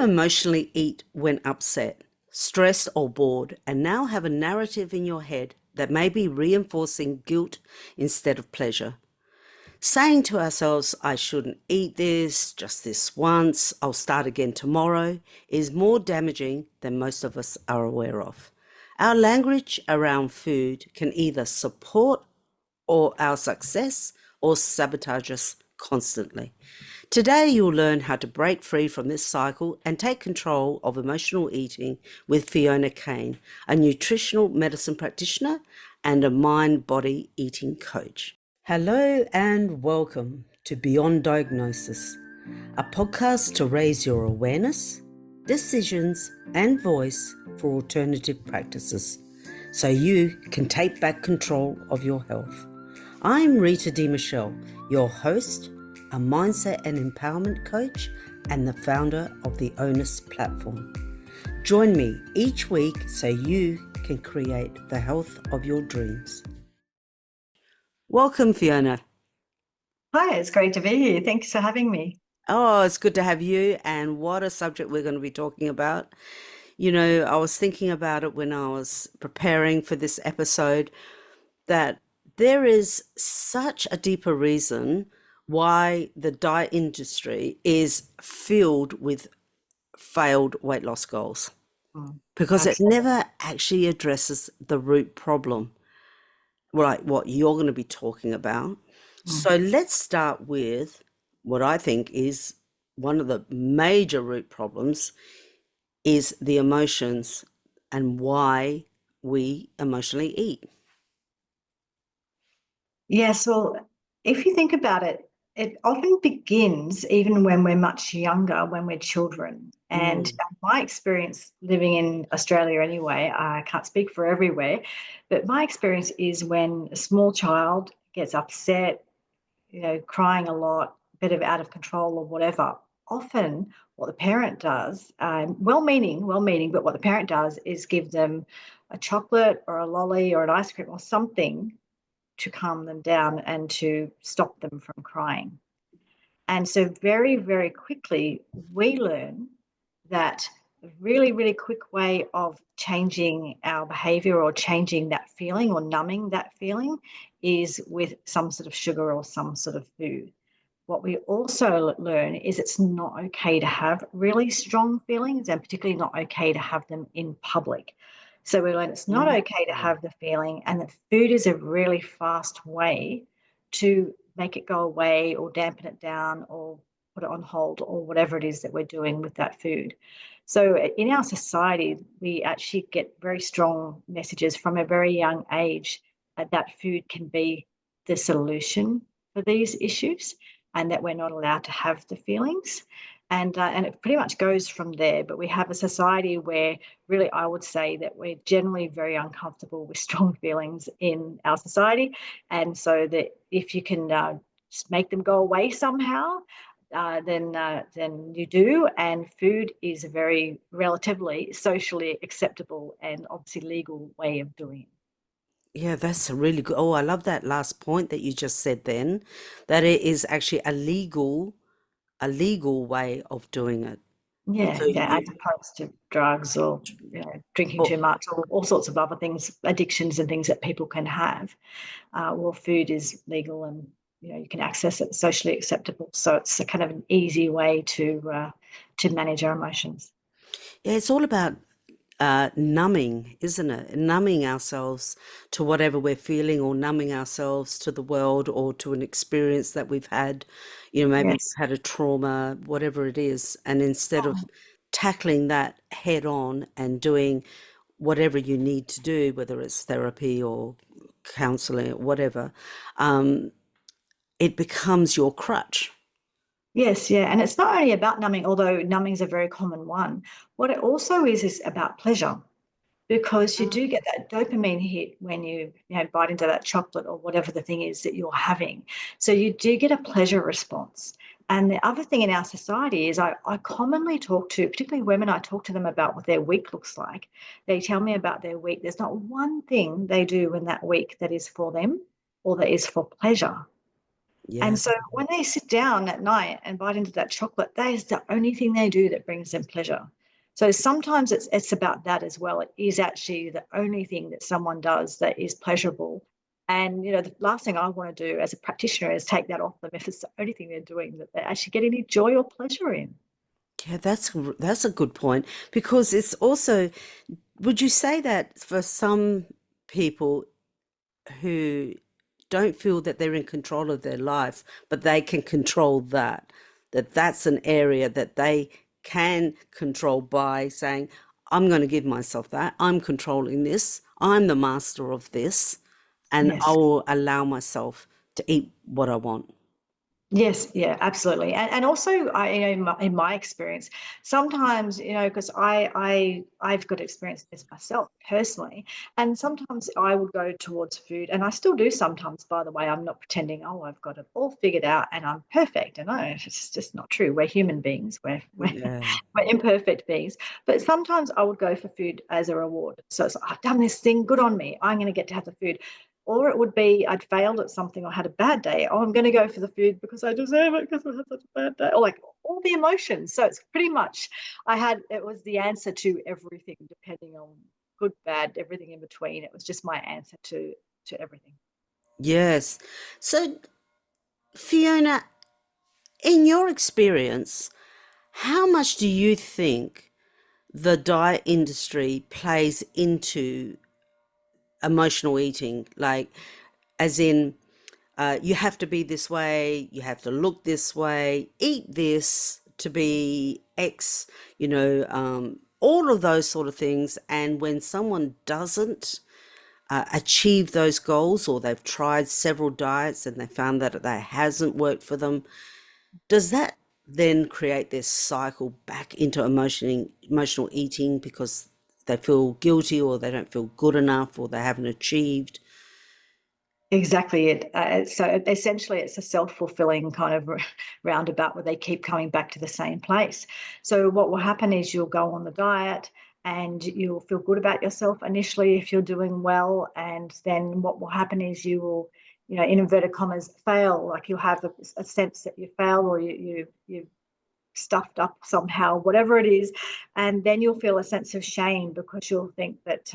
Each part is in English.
emotionally eat when upset, stressed, or bored, and now have a narrative in your head that may be reinforcing guilt instead of pleasure? Saying to ourselves, I shouldn't eat this, just this once, I'll start again tomorrow, is more damaging than most of us are aware of. Our language around food can either support or our success or sabotage us constantly. Today, you'll learn how to break free from this cycle and take control of emotional eating with Fiona Kane, a nutritional medicine practitioner and a mind-body eating coach. Hello and welcome to Beyond Diagnosis, a podcast to raise your awareness, decisions, and voice for alternative practices so you can take back control of your health. I'm Rita De Michele, your host, a mindset and empowerment coach, and the founder of the Onus platform. Join me each week so you can create the health of your dreams. Welcome, Fiona. Hi, it's great to be here. Thanks for having me. Oh, it's good to have you, and what a subject we're going to be talking about. You know, I was thinking about it when I was preparing for this episode that there is such a deeper reason why the diet industry is filled with failed weight loss goals because it Absolutely. never actually addresses the root problem, like what you're going to be talking about. Mm. So let's start with what I think is one of the major root problems is the emotions and why we emotionally eat. Yes, well, if you think about it, it often begins even when we're much younger, when we're children. And Mm. my experience living in Australia anyway, I can't speak for everywhere, but my experience is when a small child gets upset, crying a lot, a bit of out of control or whatever. Often, what the parent does, well-meaning, but what the parent does is give them a chocolate or a lolly or an ice cream or something to calm them down and to stop them from crying. And so, very, very quickly, we learn that a really, really quick way of changing our behavior or changing that feeling or numbing that feeling is with some sort of sugar or some sort of food. What we also learn is it's not okay to have really strong feelings, and particularly not okay to have them in public. So we learn it's not Mm. okay to have the feeling, and that food is a really fast way to make it go away or dampen it down or put it on hold or whatever it is that we're doing with that food. So in our society, we actually get very strong messages from a very young age that food can be the solution for these issues and that we're not allowed to have the feelings. And it pretty much goes from there. But we have a society where really I would say that we're generally very uncomfortable with strong feelings in our society. And so that if you can just make them go away somehow, then you do. And food is a very relatively socially acceptable and obviously legal way of doing it. Yeah, that's a really good. Oh, I love that last point that you just said then, that it is actually a legal way of doing it. Yeah, So yeah, as you, opposed to drugs or drinking oh, too much or all sorts of other things, addictions and things that people can have. Well, food is legal and you can access it, socially acceptable. So it's a kind of an easy way to manage our emotions. yeah, it's all about numbing, isn't it? Numbing ourselves to whatever we're feeling, or numbing ourselves to the world or to an experience that we've had. Maybe we've Yes. had a trauma, whatever it is. And instead of tackling that head on and doing whatever you need to do, whether it's therapy or counseling or whatever, um, it becomes your crutch. Yes, yeah. And it's not only about numbing, although numbing is a very common one. What it also is about pleasure, because you do get that dopamine hit when you bite into that chocolate or whatever the thing is that you're having. So you do get a pleasure response. And the other thing in our society is I commonly talk to, particularly women, I talk to them about what their week looks like. They tell me about their week. There's not one thing they do in that week that is for them or that is for pleasure. Yeah. And so when they sit down at night and bite into that chocolate, that is the only thing they do that brings them pleasure. So sometimes it's about that as well. It is actually the only thing that someone does that is pleasurable. And the last thing I want to do as a practitioner is take that off them if it's the only thing they're doing that they actually get any joy or pleasure in. Yeah, that's a good point because it's also, would you say that for some people who don't feel that they're in control of their life, but they can control that, that's an area that they can control by saying, I'm going to give myself that. I'm controlling this. I'm the master of this, and I Yes. will allow myself to eat what I want. Yes, yeah, absolutely. And also, in my experience, sometimes, because I've got experience with this myself personally, and sometimes I would go towards food, and I still do sometimes, by the way. I'm not pretending, oh, I've got it all figured out and I'm perfect. And no, it's just not true. We're human beings. We're Yeah. we're imperfect beings. But sometimes I would go for food as a reward. So it's like, I've done this thing, good on me. I'm going to get to have the food. Or it would be I'd failed at something or had a bad day. Oh, I'm going to go for the food because I deserve it because I had such a bad day. Or like all the emotions. So it's pretty much it was the answer to everything, depending on good, bad, everything in between. It was just my answer to everything. Yes. So, Fiona, in your experience, how much do you think the diet industry plays into emotional eating? Like, as in, you have to be this way, you have to look this way, eat this to be X, all of those sort of things. And when someone doesn't achieve those goals, or they've tried several diets and they found that that hasn't worked for them, does that then create this cycle back into emotional eating because they feel guilty or they don't feel good enough or they haven't achieved? Exactly it. So essentially, it's a self-fulfilling kind of roundabout where they keep coming back to the same place. So what will happen is you'll go on the diet and you'll feel good about yourself initially if you're doing well, and then what will happen is you will, in inverted commas, fail. Like you'll have a sense that you failed or you stuffed up somehow, whatever it is. And then you'll feel a sense of shame because you'll think that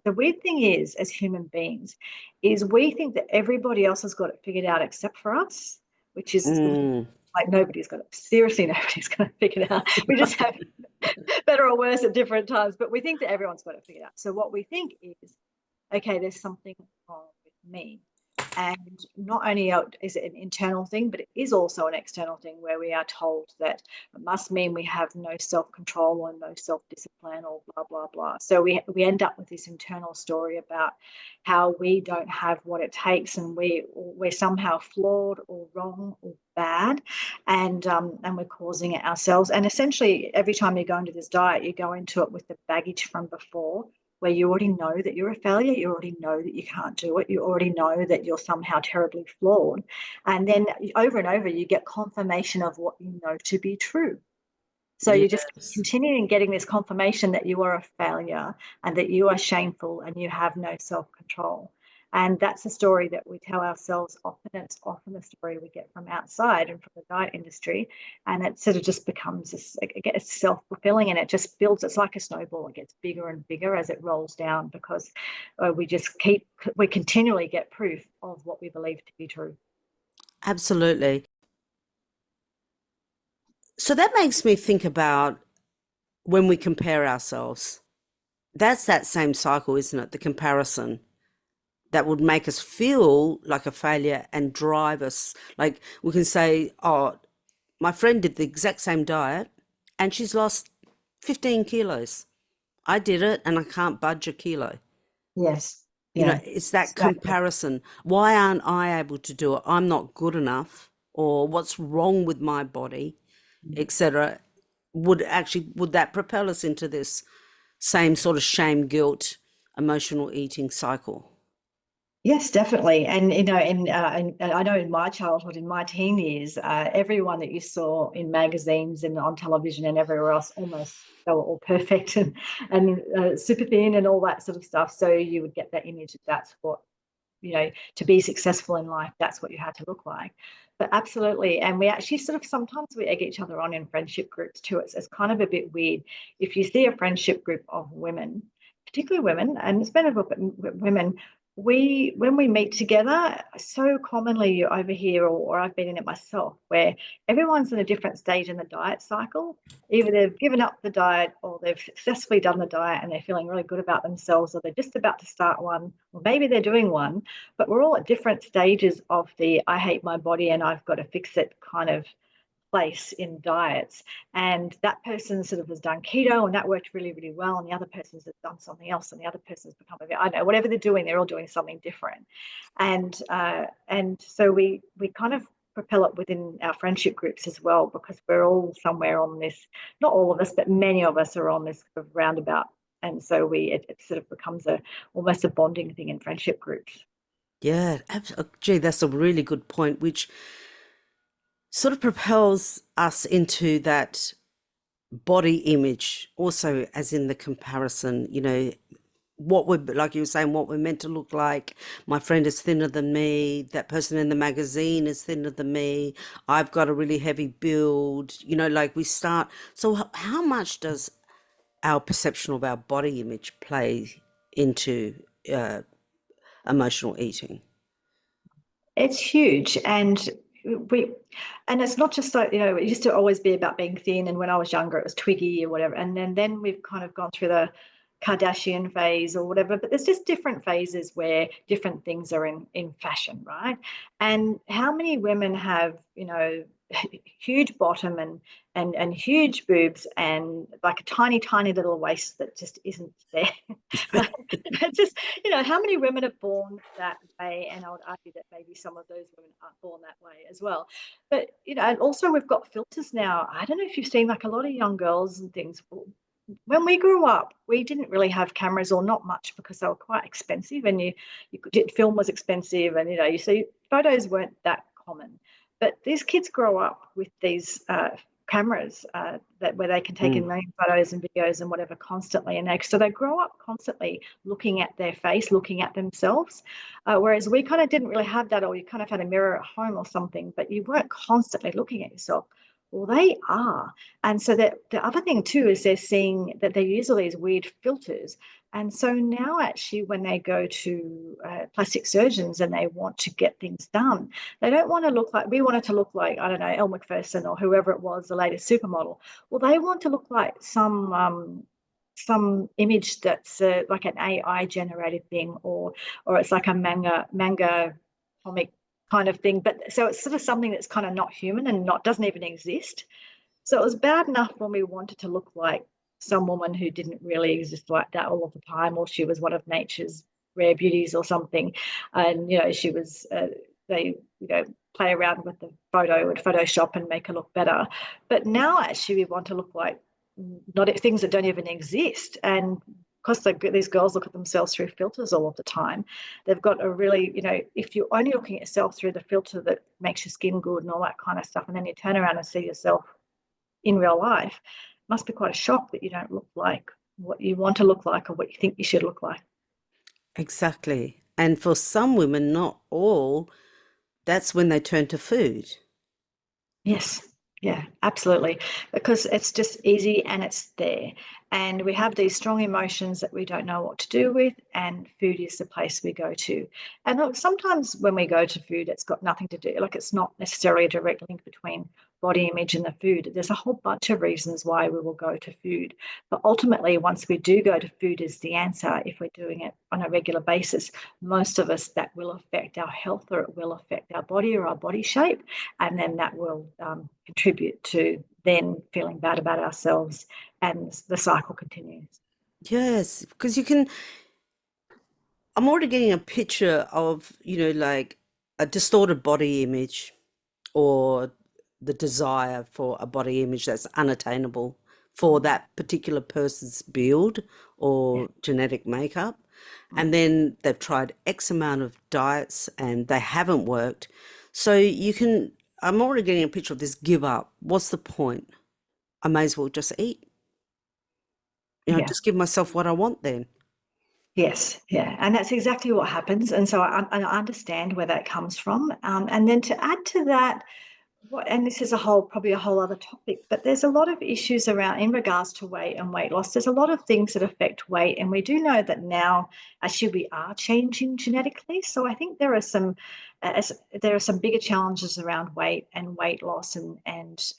the weird thing is, as human beings, is we think that everybody else has got it figured out except for us, which is Mm, like nobody's got it. Seriously, nobody's got it figured out. We just have better or worse at different times, but we think that everyone's got it figured out. So what we think is, okay, there's something wrong with me. And not only is it an internal thing, but it is also an external thing where we are told that it must mean we have no self-control or no self-discipline or blah, blah, blah. So we end up with this internal story about how we don't have what it takes and we're somehow flawed or wrong or bad, and we're causing it ourselves. And essentially, every time you go into this diet, you go into it with the baggage from before, where you already know that you're a failure, you already know that you can't do it, you already know that you're somehow terribly flawed. And then over and over, you get confirmation of what you know to be true. So you just yes. continuing getting this confirmation that you are a failure and that you are shameful and you have no self-control. And that's a story that we tell ourselves often. It's often the story we get from outside and from the diet industry. And it sort of just becomes this, it's self-fulfilling, and it just builds. It's like a snowball. It gets bigger and bigger as it rolls down because we continually get proof of what we believe to be true. Absolutely. So that makes me think about when we compare ourselves. That's that same cycle, isn't it? The comparison that would make us feel like a failure and drive us. Like we can say, oh, my friend did the exact same diet and she's lost 15 kilos. I did it and I can't budge a kilo. Yes. Yeah. It's that Exactly. comparison. Why aren't I able to do it? I'm not good enough, or what's wrong with my body, etc. Would that propel us into this same sort of shame, guilt, emotional eating cycle? Yes, definitely. And and I know in my childhood, in my teen years, everyone that you saw in magazines and on television and everywhere else, almost they were all perfect and super thin and all that sort of stuff. So you would get that image that that's what, to be successful in life, that's what you had to look like. But absolutely. And we actually sort of sometimes we egg each other on in friendship groups too. It's kind of a bit weird. If you see a friendship group of women, particularly women, and it's better with women, we when we meet together, so commonly you overhear, or I've been in it myself, where everyone's in a different stage in the diet cycle. Either they've given up the diet or they've successfully done the diet and they're feeling really good about themselves, or they're just about to start one, or maybe they're doing one, but we're all at different stages of the I hate my body and I've got to fix it kind of place in diets. And that person sort of has done keto and that worked really, really well. And the other person's has done something else, and the other person's become a bit, I don't know, whatever they're doing, they're all doing something different. And so we kind of propel it within our friendship groups as well, because we're all somewhere on this, not all of us, but many of us are on this sort of roundabout. And so it sort of becomes almost a bonding thing in friendship groups. Yeah, gee, that's a really good point, which sort of propels us into that body image, also as in the comparison, what we're, like you were saying, what we're meant to look like. My friend is thinner than me. That person in the magazine is thinner than me. I've got a really heavy build. Like we start. So, how much does our perception of our body image play into uh, emotional eating? It's huge. We and it's not just like, it used to always be about being thin, and when I was younger it was twiggy or whatever. And then we've kind of gone through the Kardashian phase or whatever, but there's just different phases where different things are in fashion, right? And how many women have, huge bottom and huge boobs and like a tiny, tiny little waist that just isn't there. Right? It's just, how many women are born that way? And I would argue that maybe some of those women aren't born that way as well. But, and also we've got filters now. I don't know if you've seen like a lot of young girls and things. When we grew up, we didn't really have cameras, or not much, because they were quite expensive, and film was expensive, and you see photos weren't that common. But these kids grow up with these cameras that where they can take in Mm. million photos and videos and whatever constantly, and so they grow up constantly looking at their face, looking at themselves, whereas we kind of didn't really have that, or you kind of had a mirror at home or something, but you weren't constantly looking at yourself. Well, they are. And so that the other thing too is they're seeing that they use all these weird filters. And so now actually when they go to plastic surgeons and they want to get things done, they don't want to look like, we wanted to look like, I don't know, Elle Macpherson or whoever it was, the latest supermodel. Well, they want to look like some image that's like an AI generated thing, or it's like a manga comic kind of thing. But so it's sort of something that's kind of not human and not doesn't even exist. So it was bad enough when we wanted to look like some woman who didn't really exist like that all of the time, or she was one of nature's rare beauties or something, and she was they play around with the photo and Photoshop and make her look better. But now actually we want to look like not things that don't even exist. And because these girls look at themselves through filters all of the time, they've got a really, if you're only looking at yourself through the filter that makes your skin good and all that kind of stuff, and then you turn around and see yourself in real life, it must be quite a shock that you don't look like what you want to look like or what you think you should look like. Exactly. And for some women, not all, that's when they turn to food. Yes. Yeah, absolutely. Because it's just easy and it's there. And we have these strong emotions that we don't know what to do with, and food is the place we go to. And look, sometimes when we go to food, it's got nothing to do, like it's not necessarily a direct link between body image and the food. There's a whole bunch of reasons why we will go to food. But ultimately, once we do go to food as the answer, if we're doing it on a regular basis, most of us that will affect our health, or it will affect our body or our body shape, and then that will contribute to then feeling bad about ourselves, and the cycle continues. Yes, because I'm already getting a picture of, like a distorted body image, or the desire for a body image that's unattainable for that particular person's build Yeah. or genetic makeup. And then they've tried X amount of diets and they haven't worked. So I'm already getting a picture of this give up. What's the point? I may as well just eat, Yeah. just give myself what I want then. Yes, yeah, and that's exactly what happens. And so I understand where that comes from. And then to add to that, and this is probably a whole other topic, but there's a lot of issues around in regards to weight and weight loss. There's a lot of things that affect weight, and we do know that now actually we are changing genetically. So I think as, there are some bigger challenges around weight and weight loss and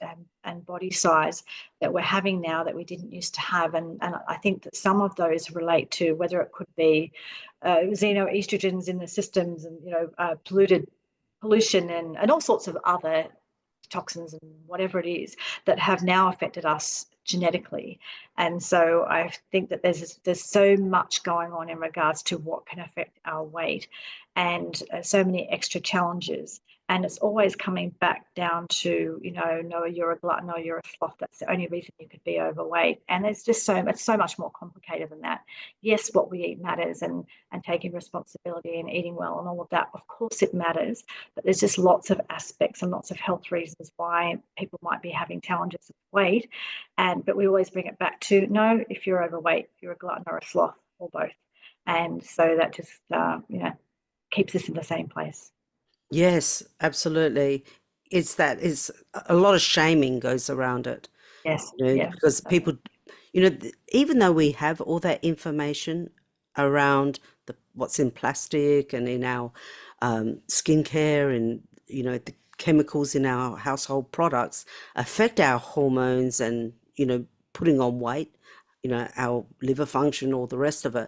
body size that we're having now that we didn't used to have, and I think that some of those relate to whether it could be xenoestrogens in the systems and pollution and all sorts of other toxins and whatever it is that have now affected us genetically. And so I think that there's so much going on in regards to what can affect our weight, and so many extra challenges. And it's always coming back down to, no, you're a glutton or you're a sloth. That's the only reason you could be overweight. And it's just so much more complicated than that. Yes, what we eat matters, and taking responsibility and eating well and all of that, of course it matters. But there's just lots of aspects and lots of health reasons why people might be having challenges with weight. But we always bring it back to, no, if you're overweight, you're a glutton or a sloth or both. And so that just, keeps us in the same place. Yes, absolutely. It's a lot of shaming goes around it, Yes. Yeah. because people, even though we have all that information around what's in plastic and in our skincare, and the chemicals in our household products affect our hormones and putting on weight, our liver function, all the rest of it.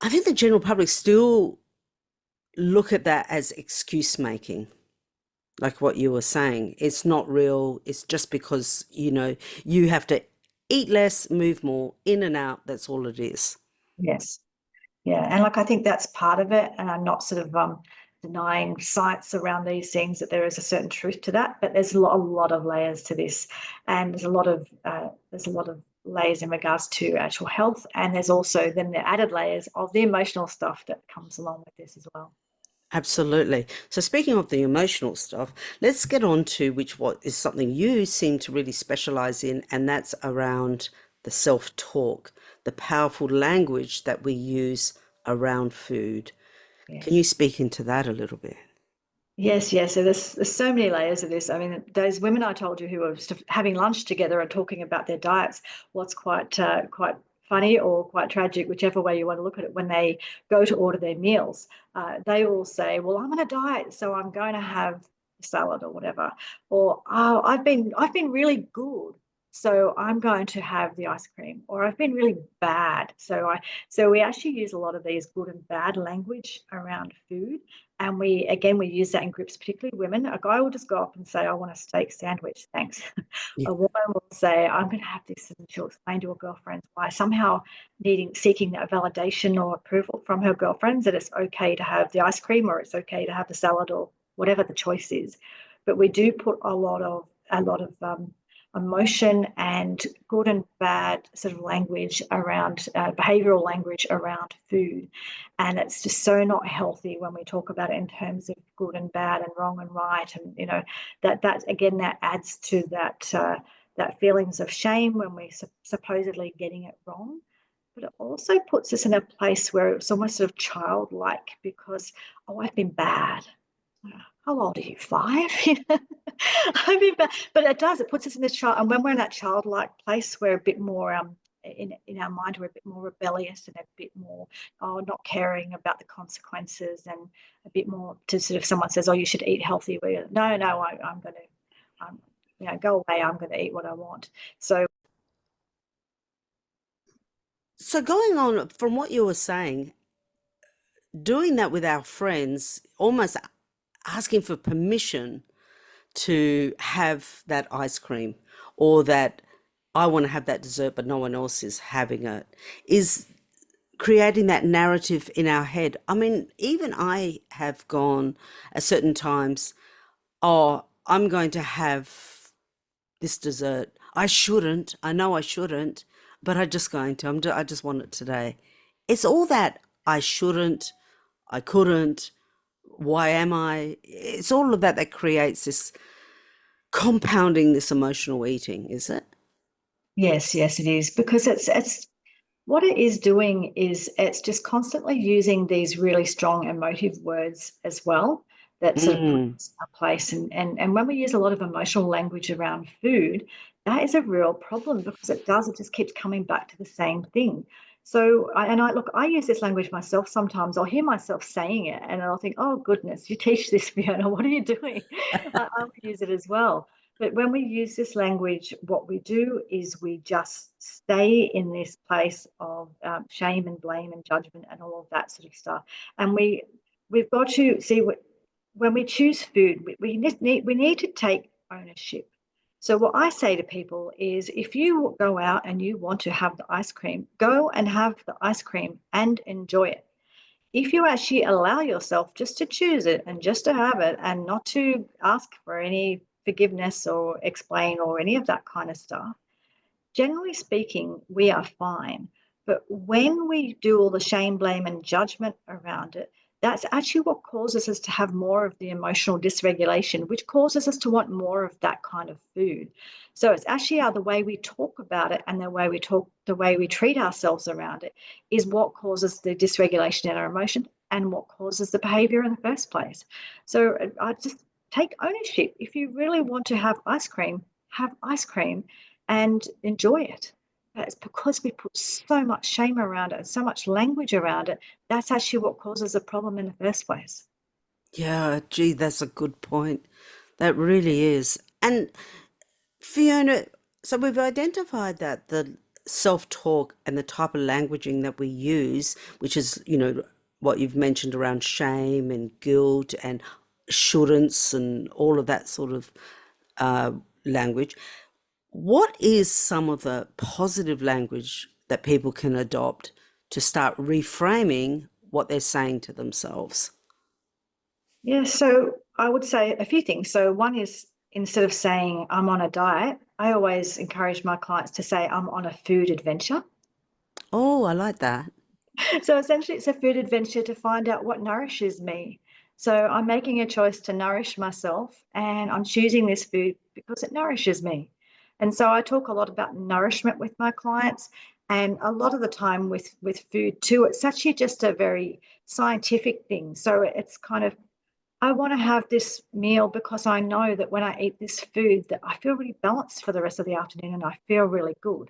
I think the general public still look at that as excuse making, like what you were saying. It's not real. It's just because, you have to eat less, move more, in and out. That's all it is. Yes. Yeah, and I think that's part of it, and I'm not sort of denying science around these things, that there is a certain truth to that, but there's a lot of layers to this, and there's a lot of layers in regards to actual health, and there's also then the added layers of the emotional stuff that comes along with this as well. Absolutely. So speaking of the emotional stuff, let's get on to what is something you seem to really specialize in, and that's around the self-talk, the powerful language that we use around food. Can you Yes. speak into that a little bit? Yes, yes. So there's so many layers of this. I mean, those women I told you who were just having lunch together and talking about their diets, what's quite funny or quite tragic, whichever way you want to look at it, when they go to order their meals, they all say, "Well, I'm on a diet, so I'm going to have salad or whatever," or "Oh, I've been really good, so I'm going to have the ice cream," or "I've been really bad, so we actually use a lot of these good and bad language around food, and we use that in groups, particularly women. A guy will just go up and say, "I want a steak sandwich, thanks." Yeah. A woman will say, "I'm going to have this," and she'll explain to her girlfriends why, somehow seeking that validation or approval from her girlfriends that it's okay to have the ice cream or it's okay to have the salad or whatever the choice is. But we do put a lot of emotion and good and bad sort of language around behavioral language around food, and it's just so not healthy when we talk about it in terms of good and bad and wrong and right, and that again, that adds to that feelings of shame when we supposedly getting it wrong. But it also puts us in a place where it's almost sort of childlike, because, "Oh, I've been bad." How old are you? 5? I mean, but it puts us in this child, and when we're in that childlike place, we're a bit more in our mind, we're a bit more rebellious and a bit more, not caring about the consequences, and a bit more to sort of, someone says, "Oh, you should eat healthy." We're, "No, no, I'm going to, go away. I'm going to eat what I want." So So going on from what you were saying, doing that with our friends, almost asking for permission to have that ice cream, or that I want to have that dessert but no one else is having it, is creating that narrative in our head. I mean, even I have gone at certain times, "Oh, I'm going to have this dessert. I shouldn't. I know I shouldn't, but I'm just going to. I just want it today." It's all that "I shouldn't, I couldn't, why am I?" It's all of that that creates this compounding this emotional eating, is it? yes, yes, it is, because it's What it is doing is it's just constantly using these really strong emotive words as well that sort of put Mm. us in a place. And when we use a lot of emotional language around food, that is a real problem because it just keeps coming back to the same thing. So, look, I use this language myself sometimes. I'll hear myself saying it and I'll think, oh, goodness, you teach this, Fiona. What are you doing? I would use it as well. But when we use this language, what we do is we just stay in this place of shame and blame and judgment and all of that sort of stuff. And we've got to see when we choose food, we need to take ownership. So what I say to people is, if you go out and you want to have the ice cream, go and have the ice cream and enjoy it. If you actually allow yourself just to choose it and just to have it and not to ask for any forgiveness or explain or any of that kind of stuff, generally speaking, we are fine. But when we do all the shame, blame, and judgment around it, that's actually what causes us to have more of the emotional dysregulation, which causes us to want more of that kind of food. So it's actually the way we talk about it and the way we treat ourselves around it is what causes the dysregulation in our emotion and what causes the behavior in the first place. So I just take ownership. If you really want to have ice cream and enjoy it. But it's because we put so much shame around it and so much language around it, that's actually what causes a problem in the first place. Yeah, gee, that's a good point. That really is. And Fiona, so we've identified that the self-talk and the type of languaging that we use, which is, what you've mentioned around shame and guilt and shouldn'ts and all of that sort of uh, language. What is some of the positive language that people can adopt to start reframing what they're saying to themselves? Yeah, so I would say a few things. So one is, instead of saying I'm on a diet, I always encourage my clients to say I'm on a food adventure. Oh, I like that. So essentially, it's a food adventure to find out what nourishes me. So I'm making a choice to nourish myself, and I'm choosing this food because it nourishes me. And so I talk a lot about nourishment with my clients, and a lot of the time with food too. It's actually just a very scientific thing. So it's kind of, I want to have this meal because I know that when I eat this food that I feel really balanced for the rest of the afternoon and I feel really good.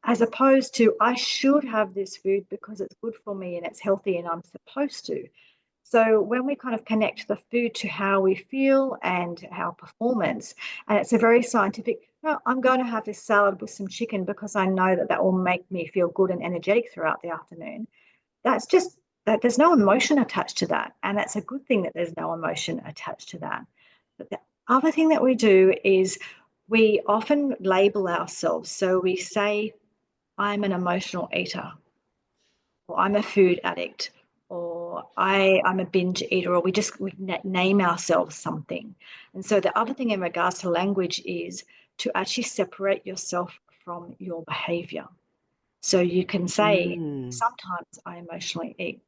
As opposed to I should have this food because it's good for me and it's healthy and I'm supposed to. So when we kind of connect the food to how we feel and our performance, and it's a very scientific, no, I'm going to have this salad with some chicken because I know that that will make me feel good and energetic throughout the afternoon. That's just that there's no emotion attached to that. And that's a good thing that there's no emotion attached to that. But the other thing that we do is we often label ourselves. So we say, I'm an emotional eater, or I'm a food addict, or I'm a binge eater, or we name ourselves something. And so the other thing in regards to language is to actually separate yourself from your behavior. So you can say, Mm. sometimes I emotionally eat,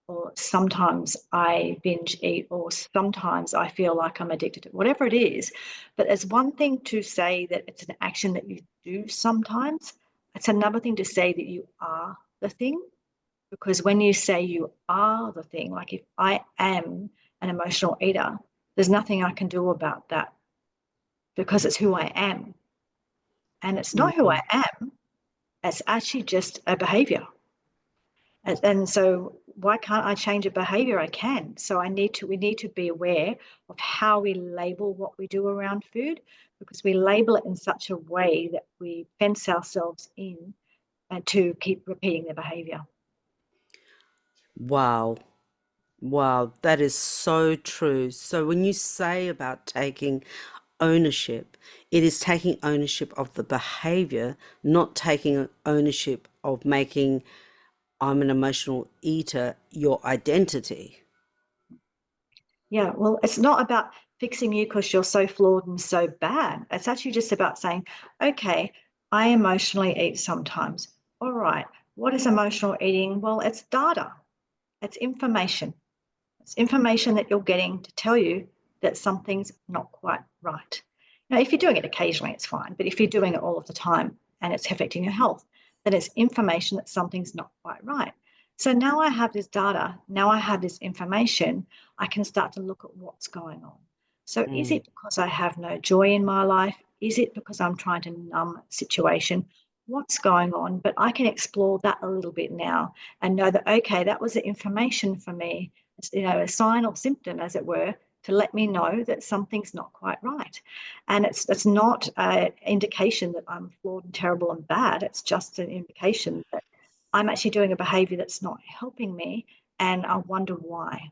or sometimes I binge eat, or sometimes I feel like I'm addicted to whatever it is. But it's one thing to say that it's an action that you do sometimes. It's another thing to say that you are the thing. Because when you say you are the thing, like if I am an emotional eater, there's nothing I can do about that because it's who I am. And it's not who I Mm. am, it's actually just a behavior. And so why can't I change a behavior? I can. So we need to be aware of how we label what we do around food, because we label it in such a way that we fence ourselves in and to keep repeating the behavior. Wow. Wow, that is so true. So when you say about taking ownership, it is taking ownership of the behavior, not taking ownership of making I'm an emotional eater your identity. Yeah, well, it's not about fixing you because you're so flawed and so bad. It's actually just about saying, okay, I emotionally eat sometimes. All right, what is emotional eating? Well, it's data, it's information. It's information that you're getting to tell you that something's not quite right. Now, if you're doing it occasionally, it's fine. But if you're doing it all of the time and it's affecting your health, then it's information that something's not quite right. So now I have this data, now I have this information, I can start to look at what's going on. So is Mm. it because I have no joy in my life? Is it because I'm trying to numb a situation? What's going on? But I can explore that a little bit now and know that, okay, that was the information for me, a sign or symptom, as it were, to let me know that something's not quite right. And it's not an indication that I'm flawed and terrible and bad. It's just an indication that I'm actually doing a behavior that's not helping me, and I wonder why.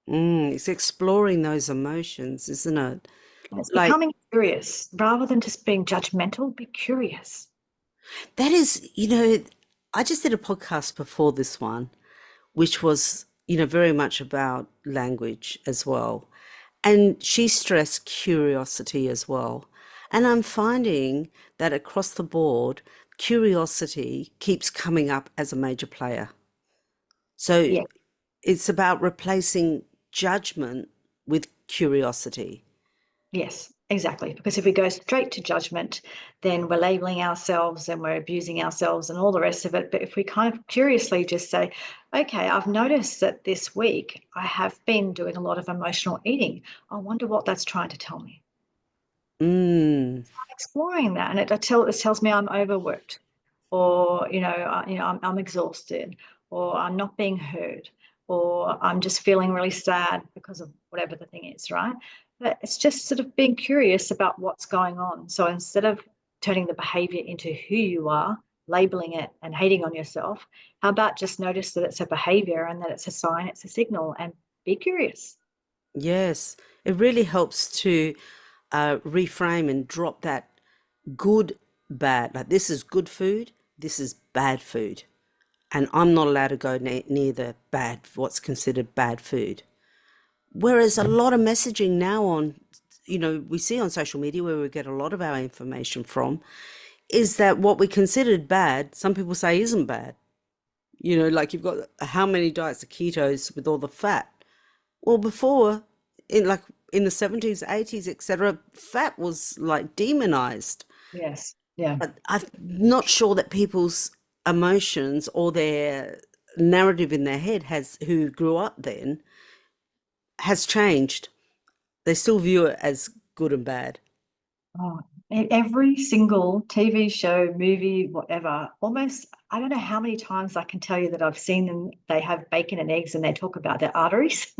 It's exploring those emotions, isn't it? And it's Like, becoming curious rather than just being judgmental. Be curious. that is, I just did a podcast before this one, which was, very much about language as well. And she stressed curiosity as well. And I'm finding that across the board, curiosity keeps coming up as a major player. So Yeah. it's about replacing judgment with curiosity. Yes, exactly. Because if we go straight to judgment, then we're labeling ourselves and we're abusing ourselves and all the rest of it. But if we kind of curiously just say, okay, I've noticed that this week I have been doing a lot of emotional eating. I wonder what that's trying to tell me. Mm, Exploring that, and it tells me I'm overworked, or I'm exhausted, or I'm not being heard, or I'm just feeling really sad because of whatever the thing is, right? But it's just sort of being curious about what's going on. So instead of turning the behavior into who you are, labeling it and hating on yourself, how about just notice that it's a behavior and that it's a sign, it's a signal, and be curious. yes, it really helps to reframe and drop that good, bad. Like, this is good food, this is bad food. And I'm not allowed to go near the bad, what's considered bad food. Whereas a lot of messaging now on, we see on social media where we get a lot of our information from, is that what we considered bad, some people say isn't bad. Like, you've got how many diets of ketos with all the fat. Well, before, in the 70s, 80s, etc., fat was like demonized. Yes. Yeah. But I'm not sure that people's emotions or their narrative in their head who grew up then, has changed. They still view it as good and bad. Oh, every single TV show, movie, whatever, almost, I don't know how many times I can tell you that I've seen them. They have bacon and eggs and they talk about their arteries.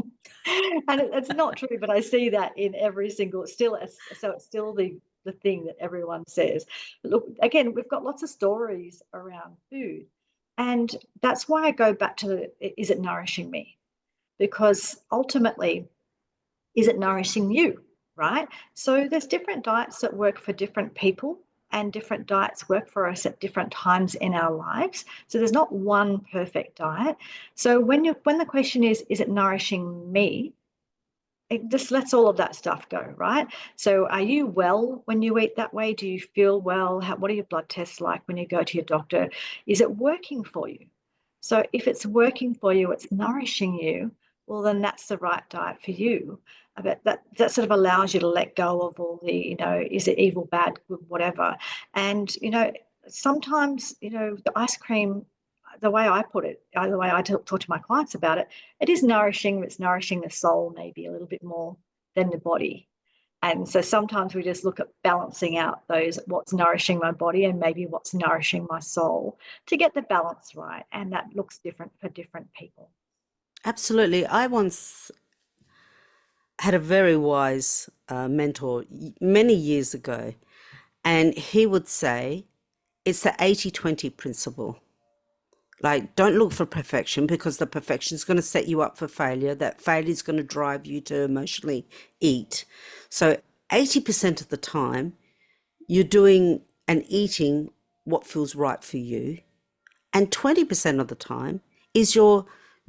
And it's not true, but I see that in every single, so it's still the thing that everyone says. But look, again, we've got lots of stories around food. And that's why I go back to is it nourishing me? Because ultimately, is it nourishing you, right? So there's different diets that work for different people, and different diets work for us at different times in our lives. So there's not one perfect diet. So when the question is it nourishing me? It just lets all of that stuff go, right? So are you well when you eat that way? Do you feel well? What are your blood tests like when you go to your doctor? Is it working for you? So if it's working for you, it's nourishing you, well, then that's the right diet for you. But that sort of allows you to let go of all the, is it evil, bad, good, whatever. And, sometimes, the ice cream, the way I put it, the way I talk to my clients about it, it is nourishing. It's nourishing the soul maybe a little bit more than the body. And so sometimes we just look at balancing out those, what's nourishing my body and maybe what's nourishing my soul to get the balance right. And that looks different for different people. Absolutely. I once had a very wise mentor many years ago, and he would say it's the 80-20 principle. Like, don't look for perfection, because the perfection is going to set you up for failure. That failure is going to drive you to emotionally eat. So 80% of the time, you're doing and eating what feels right for you. And 20% of the time is your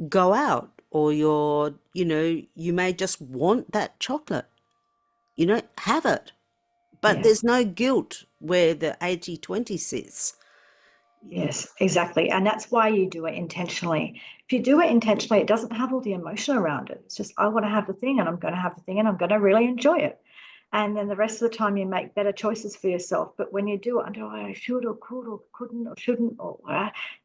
go out, or you may just want that chocolate. Have it. But Yes, there's no guilt where the 80-20 sits. yes, exactly. And that's why you do it intentionally. If you do it intentionally, it doesn't have all the emotion around it. It's just, I want to have the thing and I'm going to have the thing and I'm going to really enjoy it. And then the rest of the time you make better choices for yourself. But when you do it under, oh, I should or could or couldn't or shouldn't or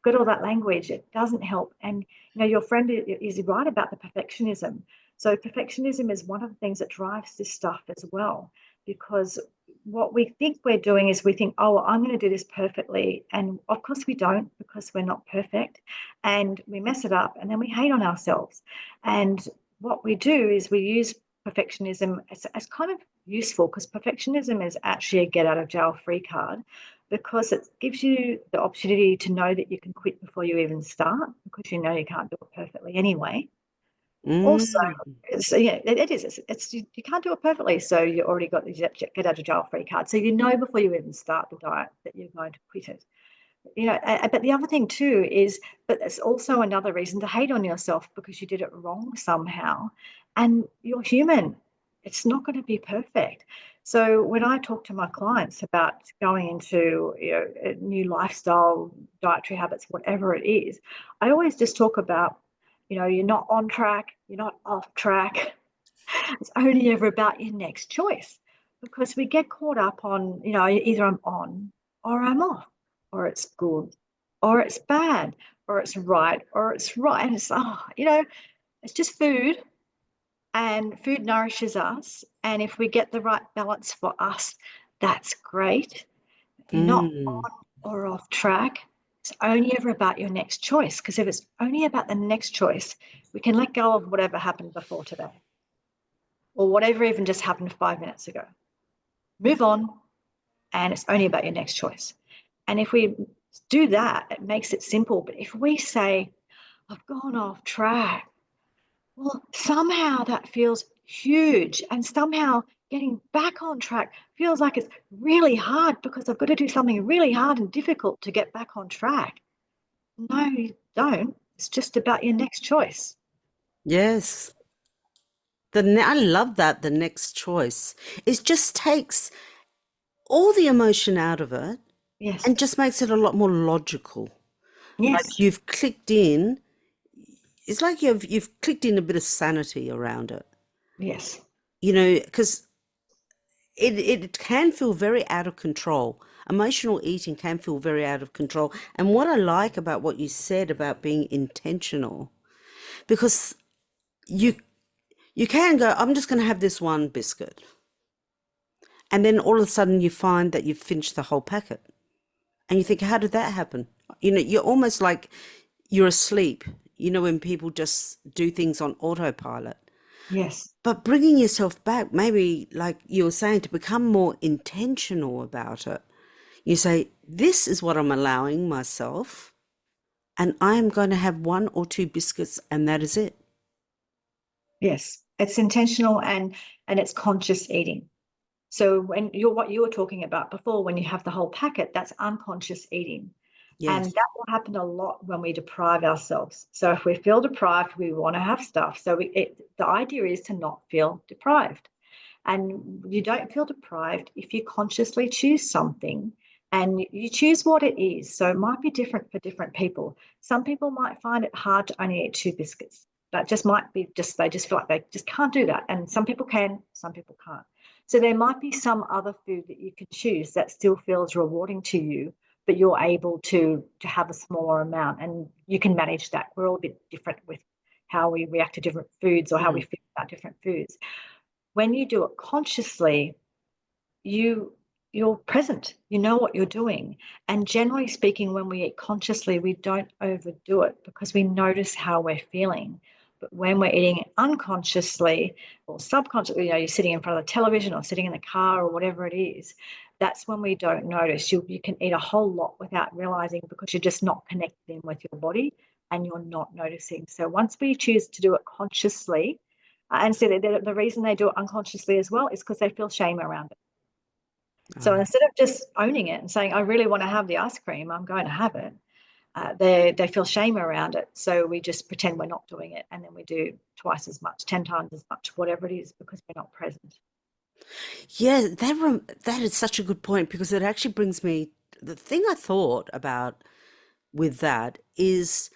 got all that language, it doesn't help. And your friend is right about the perfectionism. So perfectionism is one of the things that drives this stuff as well, because what we think we're doing is we think, oh, well, I'm going to do this perfectly. And of course we don't, because we're not perfect, and we mess it up and then we hate on ourselves. And what we do is we use perfectionism as kind of useful, because perfectionism is actually a get out of jail free card, because it gives you the opportunity to know that you can quit before you even start, because you know you can't do it perfectly anyway. Also, Mm. so yeah, it is. It's you can't do it perfectly, so you already got the get out of jail free card. So you know before you even start the diet that you're going to quit it. But the other thing too is, but it's also another reason to hate on yourself, because you did it wrong somehow, and you're human. It's not going to be perfect. So when I talk to my clients about going into a new lifestyle, dietary habits, whatever it is, I always just talk about, you're not on track, you're not off track. It's only ever about your next choice, because we get caught up on, either I'm on or I'm off, or it's good or it's bad, or it's right or it's right. And it's just food, and food nourishes us. And if we get the right balance for us, that's great. You're not Mm. on or off track. It's only ever about your next choice, because if it's only about the next choice, we can let go of whatever happened before today, or whatever even just happened 5 minutes ago. Move on, and it's only about your next choice. And if we do that, it makes it simple. But if we say, I've gone off track, well, somehow that feels huge. And somehow getting back on track feels like it's really hard, because I've got to do something really hard and difficult to get back on track. No, you don't. It's just about your next choice. Yes. I love that, the next choice. It just takes all the emotion out of it Yes. and just makes it a lot more logical. Like Yes. you've clicked in, it's like you've clicked in a bit of sanity around it. Yes. Because it can feel very out of control. Emotional eating can feel very out of control. And what I like about what you said about being intentional, because you you can go, I'm just going to have this one biscuit. And then all of a sudden you find that you've finished the whole packet. And you think, how did that happen? You're almost like you're asleep, when people just do things on autopilot. Yes. But bringing yourself back, maybe like you were saying, to become more intentional about it. You say, this is what I'm allowing myself, and I'm going to have one or two biscuits, and that is it. Yes. It's intentional, and it's conscious eating. So when you're what you were talking about before, when you have the whole packet, that's unconscious eating. And Yes. that will happen a lot when we deprive ourselves. So if we feel deprived, we want to have stuff. So the idea is to not feel deprived. And you don't feel deprived if you consciously choose something, and you choose what it is. So it might be different for different people. Some people might find it hard to only eat two biscuits. That just might be they just feel like they just can't do that. And some people can, some people can't. So there might be some other food that you can choose that still feels rewarding to you, but you're able to have a smaller amount, and you can manage that. We're all a bit different with how we react to different foods, or how we Mm. feel about different foods. When you do it consciously, you you're present, you know what you're doing. And generally speaking, when we eat consciously, we don't overdo it, because we notice how we're feeling. But when we're eating unconsciously or subconsciously, you're sitting in front of the television or sitting in the car or whatever it is, that's when we don't notice. You can eat a whole lot without realizing, because you're just not connected in with your body, and you're not noticing. So once we choose to do it consciously, and so the reason they do it unconsciously as well is because they feel shame around it. So Ah. instead of just owning it and saying, I really want to have the ice cream, I'm going to have it, they feel shame around it. So we just pretend we're not doing it, and then we do twice as much, 10 times as much, whatever it is, because we're not present. Yeah, that is such a good point, because it actually brings me, the thing I thought about with that is,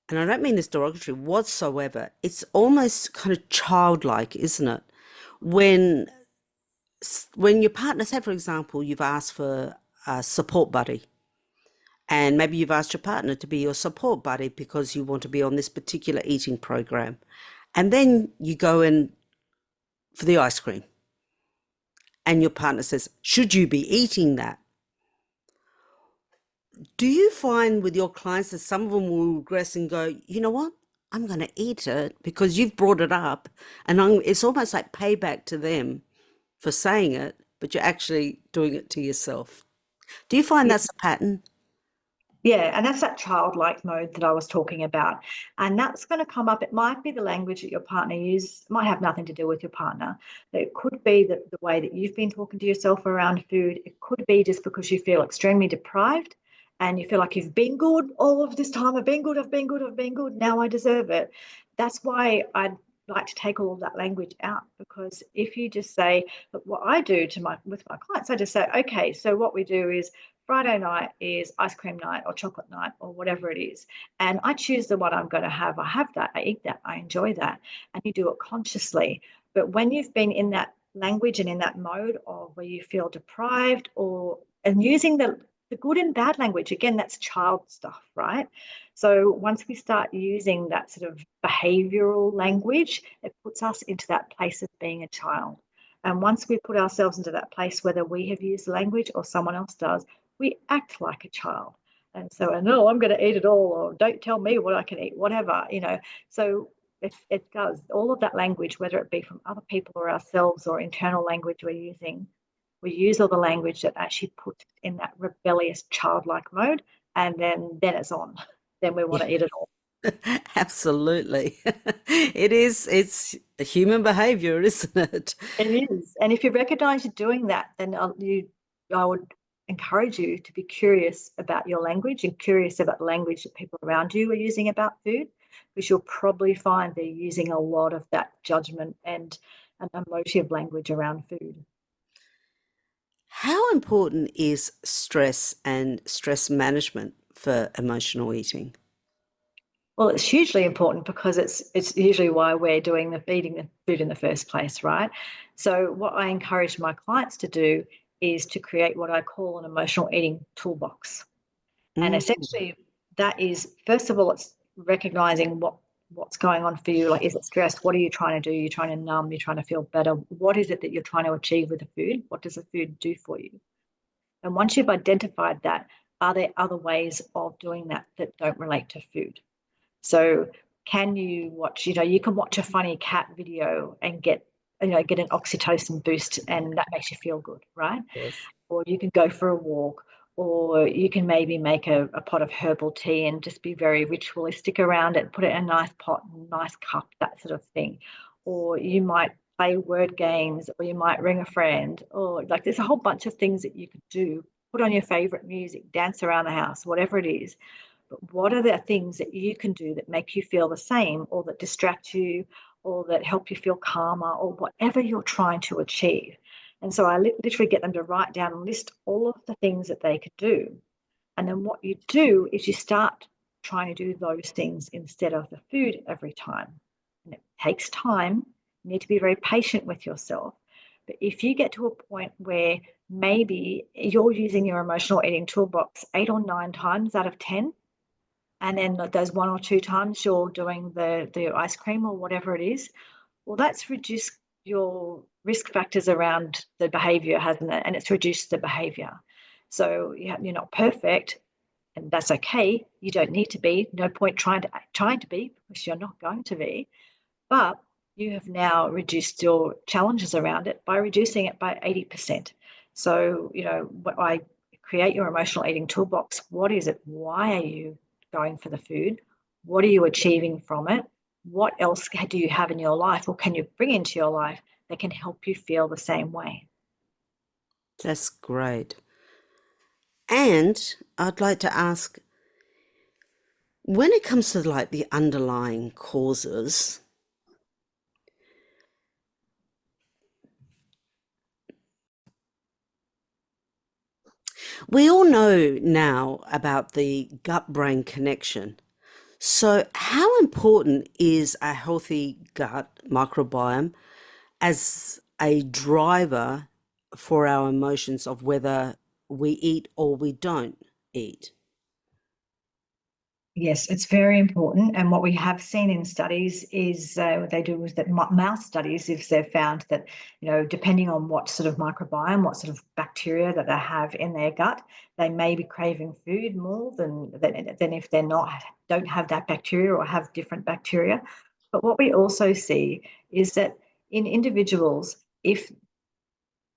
and I don't mean this derogatory whatsoever, it's almost kind of childlike, isn't it? When when your partner, say for example, you've asked for a support buddy, and maybe you've asked your partner to be your support buddy because you want to be on this particular eating program, and then you go in for the ice cream, and your partner says, should you be eating that? Do you find with your clients that some of them will regress and go, you know what? I'm going to eat it because you've brought it up, and it's almost like payback to them for saying it, but you're actually doing it to yourself. Do you find that's a pattern? Yeah, and that's that childlike mode that I was talking about. And that's going to come up. It might be the language that your partner uses, might have nothing to do with your partner. It could be the way that you've been talking to yourself around food. It could be just because you feel extremely deprived and you feel like you've been good all of this time. I've been good, I've been good, I've been good. Now I deserve it. That's why I'd like to take all of that language out, because if you just say, but what I do with my clients, I just say, okay, so what we do is Friday night is ice cream night or chocolate night or whatever it is. And I choose the one I'm going to have. I have that. I eat that. I enjoy that. And you do it consciously. But when you've been in that language and in that mode of where you feel deprived and using the good and bad language, again, that's child stuff, right? So once we start using that sort of behavioral language, it puts us into that place of being a child. And once we put ourselves into that place, whether we have used language or someone else does, we act like a child. And so, no, I'm going to eat it all, or don't tell me what I can eat, whatever, you know. So it does. All of that language, whether it be from other people or ourselves or internal language we're using, we use all the language that actually puts in that rebellious childlike mode, and then it's on. Then we want to eat it all. Absolutely. It's a human behavior, isn't it? It is. And if you recognize you're doing that, then I would encourage you to be curious about your language and curious about the language that people around you are using about food, because you'll probably find they're using a lot of that judgment and emotive language around food. How important is stress and stress management for emotional eating? Well, it's hugely important because it's usually why we're doing the feeding the food in the first place, right? So what I encourage my clients to do is to create what I call an emotional eating toolbox. And Mm, essentially, that is, first of all, it's recognizing what's going on for you. Like, is it stress? What are you trying to do? You're trying to numb. You're trying to feel better. What is it that you're trying to achieve with the food? What does the food do for you? And once you've identified that, are there other ways of doing that that don't relate to food? So can you watch, you can watch a funny cat video and get an oxytocin boost, and that makes you feel good, right? yes. Or you can go for a walk, or you can maybe make a pot of herbal tea and just be very ritualistic around it, put it in a nice pot, nice cup, that sort of thing. Or you might play word games, or you might ring a friend, or like there's a whole bunch of things that you could do. Put on your favorite music, dance around the house, whatever it is. But what are the things that you can do that make you feel the same, or that distract you, or that help you feel calmer, or whatever you're trying to achieve? And so I literally get them to write down and list all of the things that they could do. And then what you do is you start trying to do those things instead of the food every time. And it takes time. You need to be very patient with yourself. But if you get to a point where maybe you're using your emotional eating toolbox 8 or 9 times out of 10, and then those 1 or 2 times you're doing the ice cream or whatever it is, well, that's reduced your risk factors around the behavior, hasn't it? And it's reduced the behavior. So you're not perfect, and that's okay. You don't need to be. No point trying to be, because you're not going to be. But you have now reduced your challenges around it by reducing it by 80%. So, I create your emotional eating toolbox. What is it? Why are you going for the food? What are you achieving from it? What else do you have in your life, or can you bring into your life that can help you feel the same way? That's great. And I'd like to ask, when it comes to like the underlying causes, we all know now about the gut-brain connection. So, how important is a healthy gut microbiome as a driver for our emotions of whether we eat or we don't eat. Yes, it's very important. And what we have seen in studies is what they do is that mouse studies, if they've found that, depending on what sort of microbiome, what sort of bacteria that they have in their gut, they may be craving food more than if they're not, don't have that bacteria or have different bacteria. But what we also see is that in individuals, if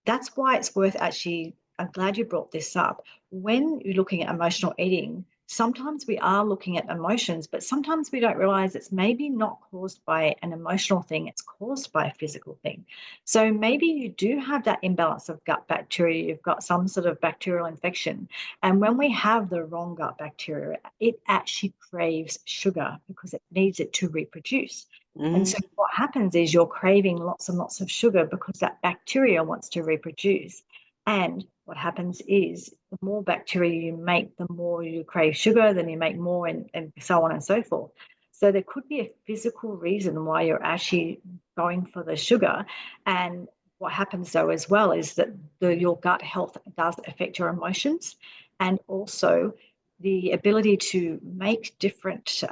that's why it's worth actually, I'm glad you brought this up. When you're looking at emotional eating, sometimes we are looking at emotions, but sometimes we don't realize it's maybe not caused by an emotional thing, it's caused by a physical thing. So maybe you do have that imbalance of gut bacteria, you've got some sort of bacterial infection. And when we have the wrong gut bacteria, it actually craves sugar because it needs it to reproduce. And Mm. so what happens is you're craving lots and lots of sugar because that bacteria wants to reproduce. And what happens is the more bacteria you make, the more you crave sugar, then you make more, and so on and so forth. So there could be a physical reason why you're actually going for the sugar. And what happens though as well is that your gut health does affect your emotions, and also the ability to make different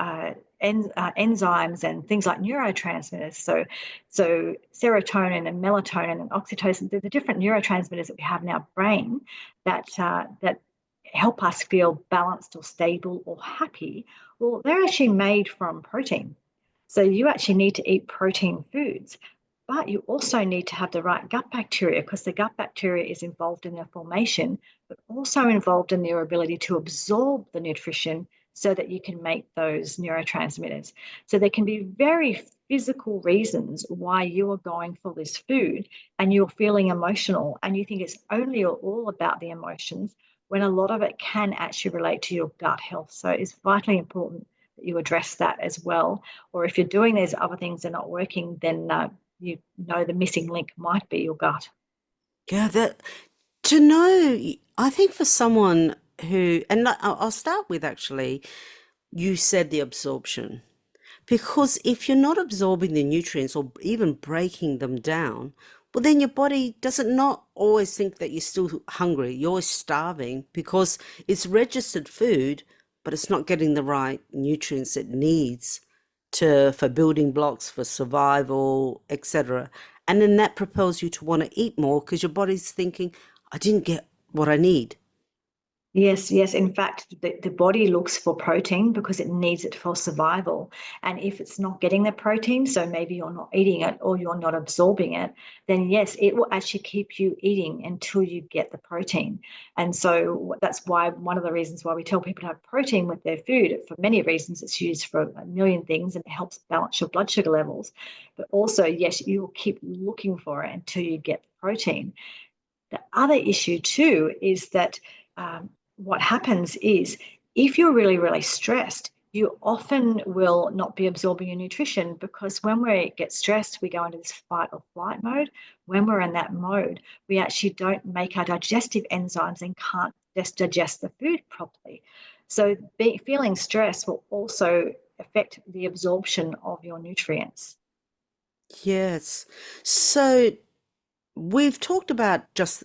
enzymes and things like neurotransmitters. So serotonin and melatonin and oxytocin, they're the different neurotransmitters that we have in our brain that help us feel balanced or stable or happy. Well, they're actually made from protein. So you actually need to eat protein foods. But you also need to have the right gut bacteria because the gut bacteria is involved in their formation, but also involved in their ability to absorb the nutrition so that you can make those neurotransmitters. So there can be very physical reasons why you are going for this food and you're feeling emotional and you think it's only or all about the emotions when a lot of it can actually relate to your gut health. So it's vitally important that you address that as well. Or if you're doing these other things that are not working, then the missing link might be your gut. Yeah, that to know, I think for someone who, and I'll start with actually, you said the absorption. Because if you're not absorbing the nutrients or even breaking them down, well, then your body doesn't not always think that you're still hungry. You're always starving because it's registered food, but it's not getting the right nutrients it needs to for building blocks for survival, etc. And then that propels you to want to eat more because your body's thinking, I didn't get what I need. Yes, yes. In fact, the body looks for protein because it needs it for survival. And if it's not getting the protein, so maybe you're not eating it or you're not absorbing it, then yes, it will actually keep you eating until you get the protein. And so that's why one of the reasons why we tell people to have protein with their food. For many reasons, it's used for a million things and it helps balance your blood sugar levels. But also, yes, you will keep looking for it until you get the protein. The other issue too is that what happens is if you're really, really stressed, you often will not be absorbing your nutrition because when we get stressed, we go into this fight or flight mode. When we're in that mode, we actually don't make our digestive enzymes and can't just digest the food properly. So feeling stress will also affect the absorption of your nutrients. Yes. So we've talked about just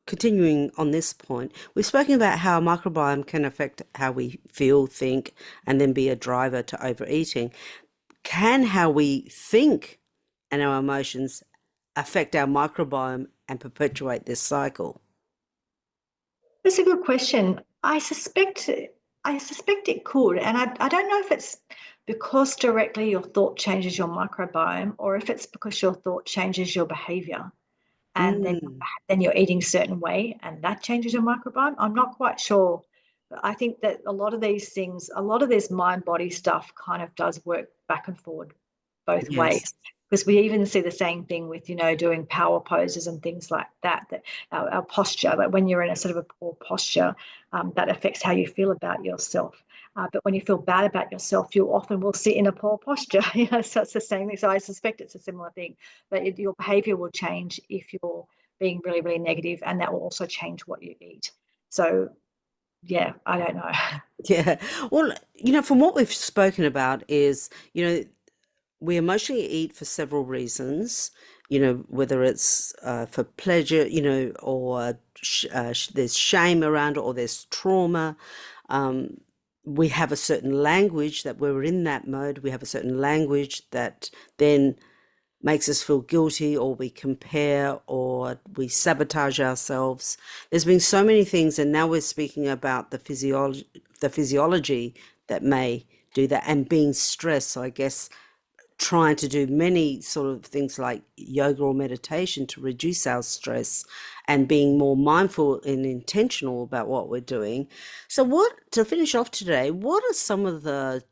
continuing on this point, we've spoken about how microbiome can affect how we feel, think, and then be a driver to overeating. Can how we think and our emotions affect our microbiome and perpetuate this cycle? That's a good question. I suspect it could, and I don't know if it's because directly your thought changes your microbiome, or if it's because your thought changes your behavior, and then Mm, then you're eating a certain way, and that changes your microbiome. I'm not quite sure. But I think that a lot of these things, a lot of this mind body stuff, kind of does work back and forward both yes. ways. Because we even see the same thing with, doing power poses and things like that, that our posture, like when you're in a sort of a poor posture, that affects how you feel about yourself. But when you feel bad about yourself, you often will sit in a poor posture. So it's the same thing. So I suspect it's a similar thing. But your behavior will change if you're being really, really negative, and that will also change what you eat. So yeah, I don't know. Yeah. Well, from what we've spoken about is, we emotionally eat for several reasons. whether it's for pleasure, or there's shame around it, or there's trauma. We have a certain language that we're in that mode. We have a certain language that then makes us feel guilty, or we compare, or we sabotage ourselves. There's been so many things, and now we're speaking about the physiology that may do that, and being stressed. So I guess trying to do many sort of things like yoga or meditation to reduce our stress, and being more mindful and intentional about what we're doing. So to finish off today, what are some of the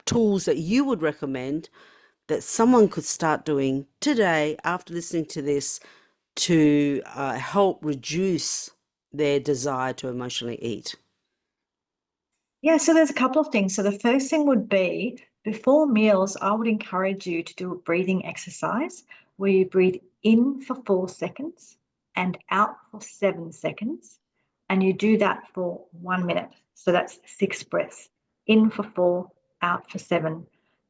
tools that you would recommend that someone could start doing today after listening to this to help reduce their desire to emotionally eat? Yeah, so there's a couple of things. So the first thing would be before meals, I would encourage you to do a breathing exercise where you breathe in for 4 seconds and out for 7 seconds. And you do that for 1 minute. So that's 6 breaths. In for 4, out for 7.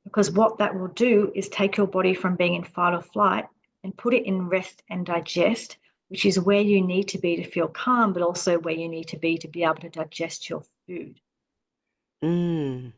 Because what that will do is take your body from being in fight or flight and put it in rest and digest, which is where you need to be to feel calm, but also where you need to be able to digest your food. Mm.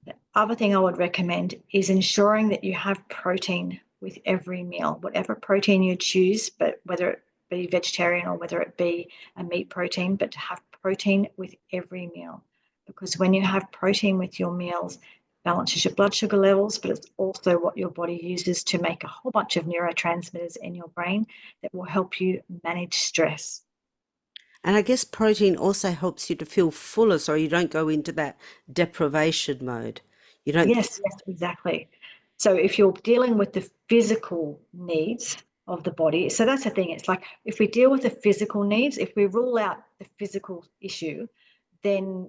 The other thing I would recommend is ensuring that you have protein with every meal, whatever protein you choose, but whether it be vegetarian or whether it be a meat protein, but to have protein with every meal. Because when you have protein with your meals, it balances your blood sugar levels, but it's also what your body uses to make a whole bunch of neurotransmitters in your brain that will help you manage stress. And I guess protein also helps you to feel fuller, so you don't go into that deprivation mode. You don't. Yes, yes, exactly. So if you're dealing with the physical needs of the body, so that's the thing. It's like if we deal with the physical needs, if we rule out the physical issue, then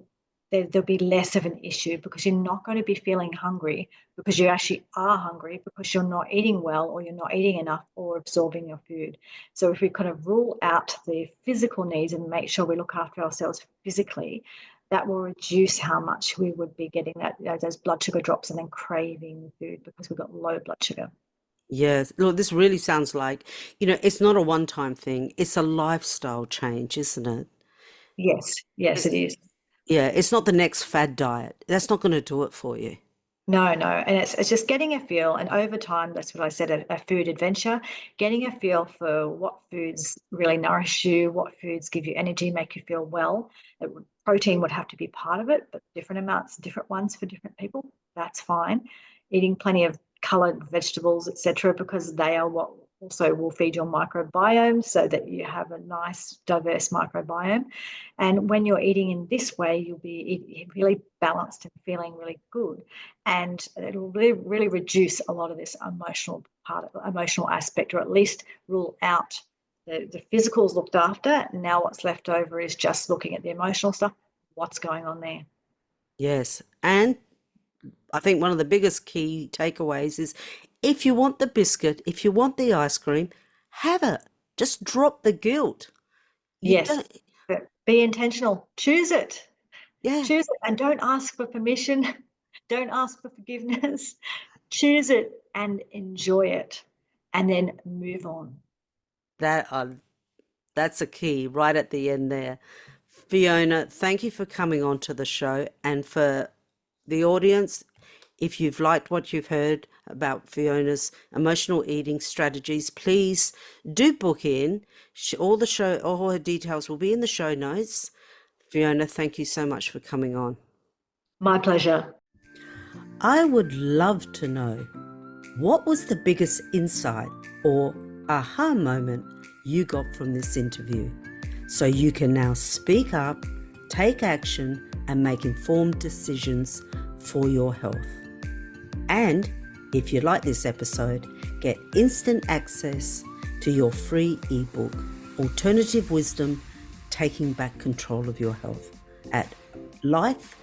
there'll be less of an issue because you're not going to be feeling hungry because you actually are hungry because you're not eating well or you're not eating enough or absorbing your food. So if we kind of rule out the physical needs and make sure we look after ourselves physically, that will reduce how much we would be getting those blood sugar drops and then craving food because we've got low blood sugar. Yes. Look, this really sounds like, it's not a one-time thing. It's a lifestyle change, isn't it? Yes, yes, it It's, is. yeah, it's not the next fad diet. That's not going to do it for you. No, no. And it's just getting a feel. And over time, that's what I said, a food adventure, getting a feel for what foods really nourish you, what foods give you energy, make you feel well. Protein would have to be part of it, but different amounts, different ones for different people. That's fine. Eating plenty of colored vegetables, etc., because they are what also will feed your microbiome so that you have a nice, diverse microbiome. And when you're eating in this way, you'll be really balanced and feeling really good. And it'll really reduce a lot of this emotional aspect, or at least rule out the physicals looked after. Now what's left over is just looking at the emotional stuff. What's going on there? Yes. And I think one of the biggest key takeaways is if you want the biscuit, if you want the ice cream, have it. Just drop the guilt. You Yes, don't, but be intentional. Choose it. yeah, Choose it and don't ask for permission. Don't ask for forgiveness. Choose it and enjoy it and then move on. that that's a key right at the end there. Fiona, thank you for coming on to the show, and for the audience, if you've liked what you've heard about Fiona's emotional eating strategies, please do book in. All her details will be in the show notes. Fiona, thank you so much for coming on. My pleasure. I would love to know, what was the biggest insight or aha moment you got from this interview? So you can now speak up, take action, and make informed decisions for your health. And if you like this episode, get instant access to your free ebook, Alternative Wisdom, Taking Back Control of Your Health, at life-onus.com.